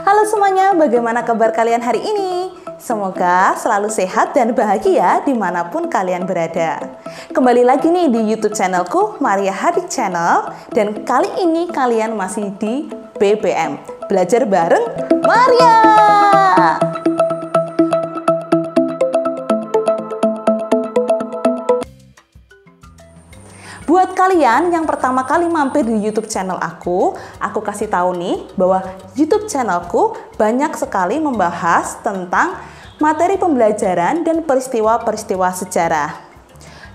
Halo semuanya, bagaimana kabar kalian hari ini? Semoga selalu sehat dan bahagia dimanapun kalian berada. Kembali lagi nih di YouTube channelku, Maria Hadik Channel. Dan kali ini kalian masih di BBM, Belajar Bareng Maria. Buat kalian yang pertama kali mampir di YouTube channel aku kasih tahu nih bahwa YouTube channelku banyak sekali membahas tentang materi pembelajaran dan peristiwa-peristiwa sejarah.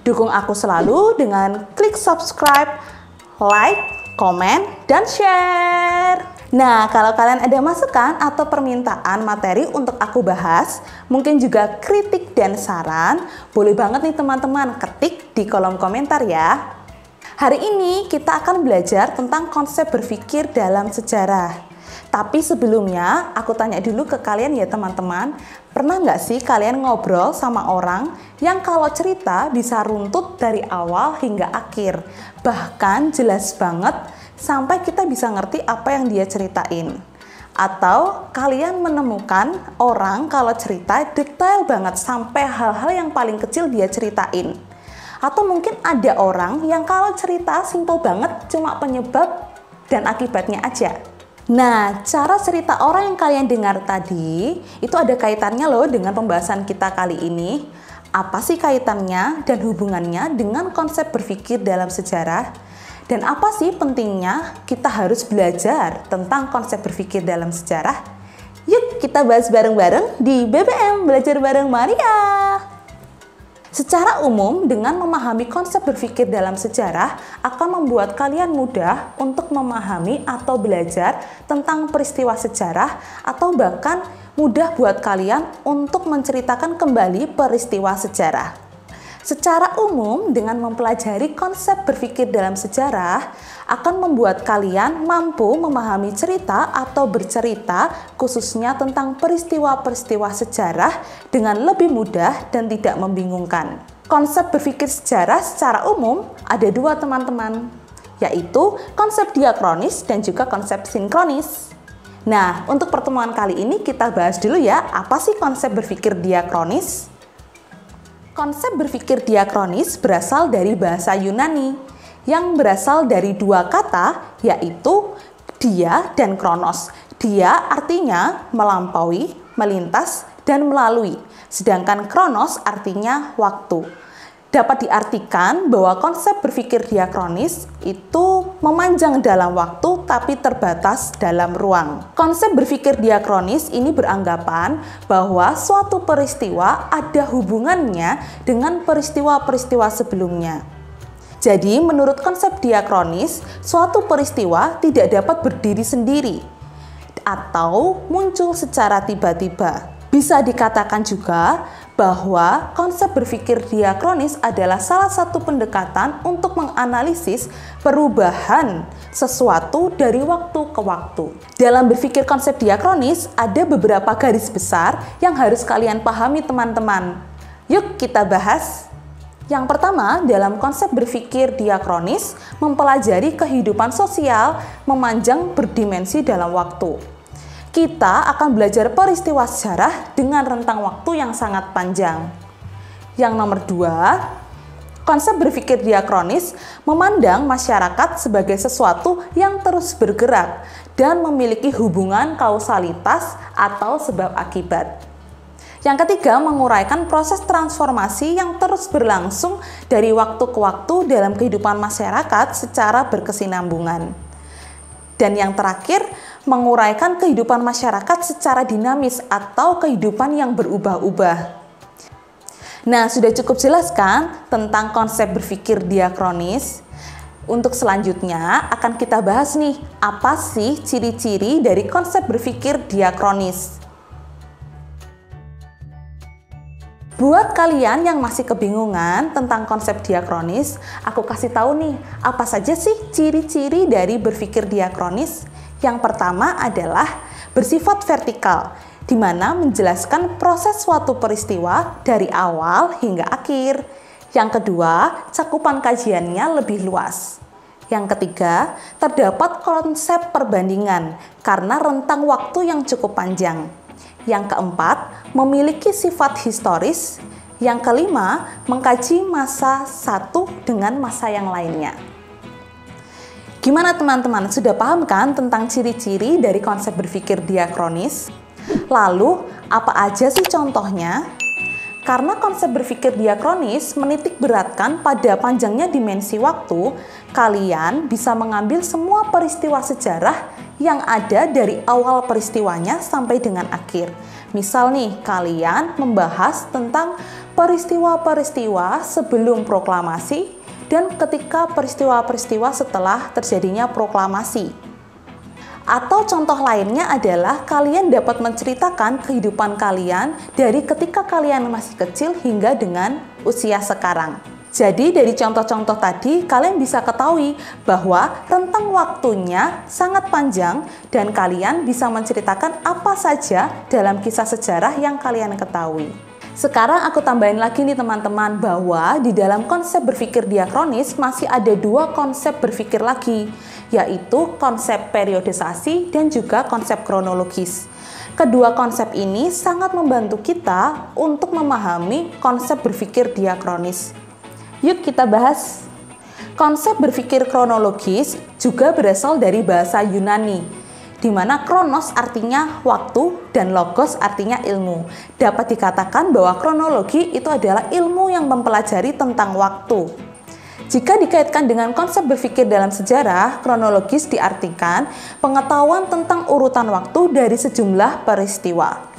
Dukung aku selalu dengan klik subscribe, like, komen, dan share. Nah, kalau kalian ada masukan atau permintaan materi untuk aku bahas, mungkin juga kritik dan saran, boleh banget nih teman-teman ketik di kolom komentar ya. Hari ini kita akan belajar tentang konsep berpikir dalam sejarah. Tapi sebelumnya aku tanya dulu ke kalian ya teman-teman, pernah nggak sih kalian ngobrol sama orang yang kalau cerita bisa runtut dari awal hingga akhir? Bahkan jelas banget sampai kita bisa ngerti apa yang dia ceritain. Atau kalian menemukan orang kalau cerita detail banget sampai hal-hal yang paling kecil dia ceritain. Atau mungkin ada orang yang kalau cerita simple banget, cuma penyebab dan akibatnya aja. Nah, cara cerita orang yang kalian dengar tadi, itu ada kaitannya loh dengan pembahasan kita kali ini. Apa sih kaitannya dan hubungannya dengan konsep berpikir dalam sejarah? Dan apa sih pentingnya kita harus belajar tentang konsep berpikir dalam sejarah? Yuk kita bahas bareng-bareng di BBM Belajar Bareng Maria. Secara umum, dengan memahami konsep berpikir dalam sejarah akan membuat kalian mudah untuk memahami atau belajar tentang peristiwa sejarah atau bahkan mudah buat kalian untuk menceritakan kembali peristiwa sejarah. Secara umum, dengan mempelajari konsep berpikir dalam sejarah akan membuat kalian mampu memahami cerita atau bercerita khususnya tentang peristiwa-peristiwa sejarah dengan lebih mudah dan tidak membingungkan. Konsep berpikir sejarah secara umum ada dua teman-teman, yaitu konsep diakronis dan juga konsep sinkronis. Nah, untuk pertemuan kali ini kita bahas dulu ya, apa sih konsep berpikir diakronis? Konsep berpikir diakronis berasal dari bahasa Yunani yang berasal dari dua kata, yaitu dia dan kronos. Dia artinya melampaui, melintas, dan melalui, sedangkan kronos artinya waktu. Dapat diartikan bahwa konsep berpikir diakronis itu memanjang dalam waktu tapi terbatas dalam ruang. Konsep berpikir diakronis ini beranggapan bahwa suatu peristiwa ada hubungannya dengan peristiwa-peristiwa sebelumnya. Jadi menurut konsep diakronis, suatu peristiwa tidak dapat berdiri sendiri atau muncul secara tiba-tiba. Bisa dikatakan juga bahwa konsep berpikir diakronis adalah salah satu pendekatan untuk menganalisis perubahan sesuatu dari waktu ke waktu. Dalam berpikir konsep diakronis, ada beberapa garis besar yang harus kalian pahami teman-teman. Yuk kita bahas. Yang pertama, dalam konsep berpikir diakronis, mempelajari kehidupan sosial memanjang berdimensi dalam waktu. Kita akan belajar peristiwa sejarah dengan rentang waktu yang sangat panjang. Yang nomor dua, konsep berpikir diakronis memandang masyarakat sebagai sesuatu yang terus bergerak dan memiliki hubungan kausalitas atau sebab akibat. Yang ketiga, menguraikan proses transformasi yang terus berlangsung dari waktu ke waktu dalam kehidupan masyarakat secara berkesinambungan. Dan yang terakhir, menguraikan kehidupan masyarakat secara dinamis atau kehidupan yang berubah-ubah. Nah, sudah cukup jelas kan tentang konsep berpikir diakronis? Untuk selanjutnya akan kita bahas nih, apa sih ciri-ciri dari konsep berpikir diakronis? Buat kalian yang masih kebingungan tentang konsep diakronis, aku kasih tahu nih, apa saja sih ciri-ciri dari berpikir diakronis? Yang pertama adalah bersifat vertikal, di mana menjelaskan proses suatu peristiwa dari awal hingga akhir. Yang kedua, cakupan kajiannya lebih luas. Yang ketiga, terdapat konsep perbandingan karena rentang waktu yang cukup panjang. Yang keempat, memiliki sifat historis. Yang kelima, mengkaji masa satu dengan masa yang lainnya. Gimana teman-teman, sudah paham kan tentang ciri-ciri dari konsep berpikir diakronis? Lalu, apa aja sih contohnya? Karena konsep berpikir diakronis menitik beratkan pada panjangnya dimensi waktu, kalian bisa mengambil semua peristiwa sejarah yang ada dari awal peristiwanya sampai dengan akhir. Misal nih, kalian membahas tentang peristiwa-peristiwa sebelum proklamasi dan ketika peristiwa-peristiwa setelah terjadinya proklamasi. Atau contoh lainnya adalah kalian dapat menceritakan kehidupan kalian dari ketika kalian masih kecil hingga dengan usia sekarang. Jadi dari contoh-contoh tadi kalian bisa ketahui bahwa rentang waktunya sangat panjang dan kalian bisa menceritakan apa saja dalam kisah sejarah yang kalian ketahui. Sekarang aku tambahin lagi nih teman-teman bahwa di dalam konsep berpikir diakronis masih ada dua konsep berpikir lagi, yaitu konsep periodisasi dan juga konsep kronologis. Kedua konsep ini sangat membantu kita untuk memahami konsep berpikir diakronis. Yuk kita bahas. Konsep berpikir kronologis juga berasal dari bahasa Yunani, di mana kronos artinya waktu dan logos artinya ilmu. Dapat dikatakan bahwa kronologi itu adalah ilmu yang mempelajari tentang waktu. Jika dikaitkan dengan konsep berpikir dalam sejarah, kronologis diartikan pengetahuan tentang urutan waktu dari sejumlah peristiwa.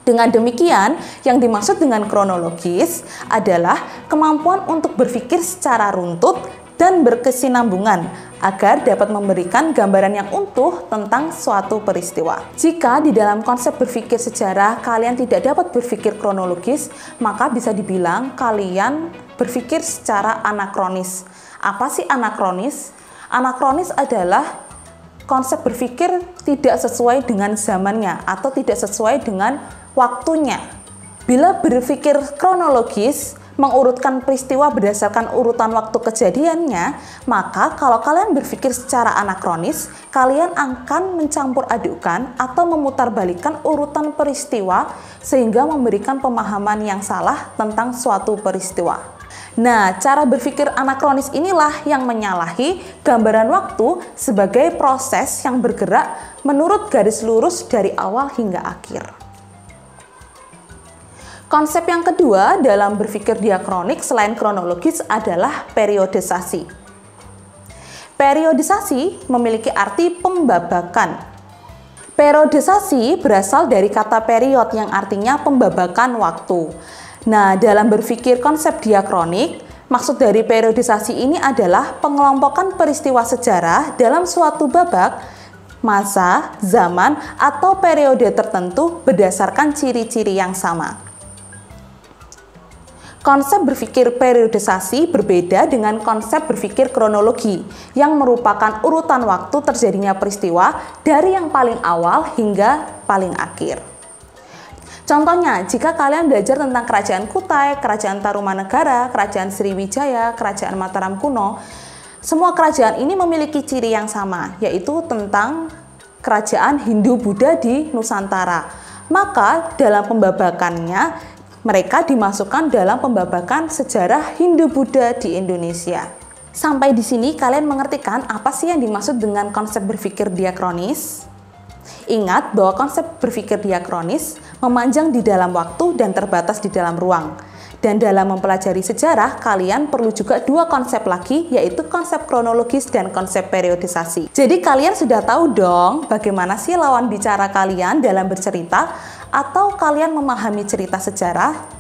Dengan demikian, yang dimaksud dengan kronologis adalah kemampuan untuk berpikir secara runtut dan berkesinambungan agar dapat memberikan gambaran yang utuh tentang suatu peristiwa. Jika di dalam konsep berpikir sejarah kalian tidak dapat berpikir kronologis, maka bisa dibilang kalian berpikir secara anakronis. Apa sih anakronis? Anakronis adalah konsep berpikir tidak sesuai dengan zamannya atau tidak sesuai dengan waktunya. Bila berpikir kronologis, mengurutkan peristiwa berdasarkan urutan waktu kejadiannya, maka kalau kalian berpikir secara anakronis, kalian akan mencampur adukan atau memutarbalikkan urutan peristiwa sehingga memberikan pemahaman yang salah tentang suatu peristiwa. Nah, cara berpikir anakronis inilah yang menyalahi gambaran waktu sebagai proses yang bergerak menurut garis lurus dari awal hingga akhir. Konsep yang kedua dalam berpikir diakronik selain kronologis adalah periodisasi. Periodisasi memiliki arti pembabakan. Periodisasi berasal dari kata period yang artinya pembabakan waktu. Nah, dalam berpikir konsep diakronik, maksud dari periodisasi ini adalah pengelompokan peristiwa sejarah dalam suatu babak, masa, zaman, atau periode tertentu berdasarkan ciri-ciri yang sama. Konsep berpikir periodisasi berbeda dengan konsep berpikir kronologi yang merupakan urutan waktu terjadinya peristiwa dari yang paling awal hingga paling akhir. Contohnya, jika kalian belajar tentang Kerajaan Kutai, Kerajaan Tarumanegara, Kerajaan Sriwijaya, Kerajaan Mataram kuno, semua kerajaan ini memiliki ciri yang sama, yaitu tentang kerajaan Hindu-Buddha di Nusantara. Maka dalam pembabakannya, mereka dimasukkan dalam pembabakan sejarah Hindu-Buddha di Indonesia. Sampai di sini kalian mengerti kan apa sih yang dimaksud dengan konsep berpikir diakronis? Ingat bahwa konsep berpikir diakronis memanjang di dalam waktu dan terbatas di dalam ruang. Dan dalam mempelajari sejarah, kalian perlu juga dua konsep lagi, yaitu konsep kronologis dan konsep periodisasi. Jadi kalian sudah tahu dong bagaimana sih lawan bicara kalian dalam bercerita, atau kalian memahami cerita sejarah?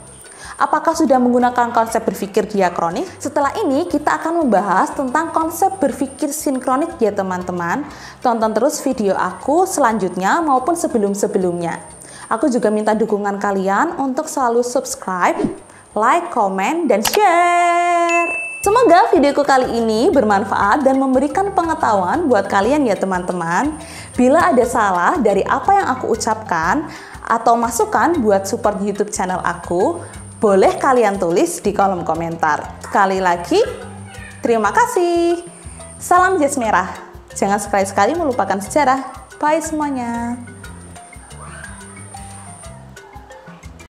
Apakah sudah menggunakan konsep berpikir diakronik? Setelah ini kita akan membahas tentang konsep berpikir sinkronik ya teman-teman. Tonton terus video aku selanjutnya maupun sebelum-sebelumnya. Aku juga minta dukungan kalian untuk selalu subscribe, like, komen, dan share. Semoga videoku kali ini bermanfaat dan memberikan pengetahuan buat kalian ya teman-teman. Bila ada salah dari apa yang aku ucapkan atau masukan buat support YouTube channel aku, boleh kalian tulis di kolom komentar. Sekali lagi, terima kasih. Salam jas merah. Jangan sekali-sekali melupakan sejarah. Bye semuanya.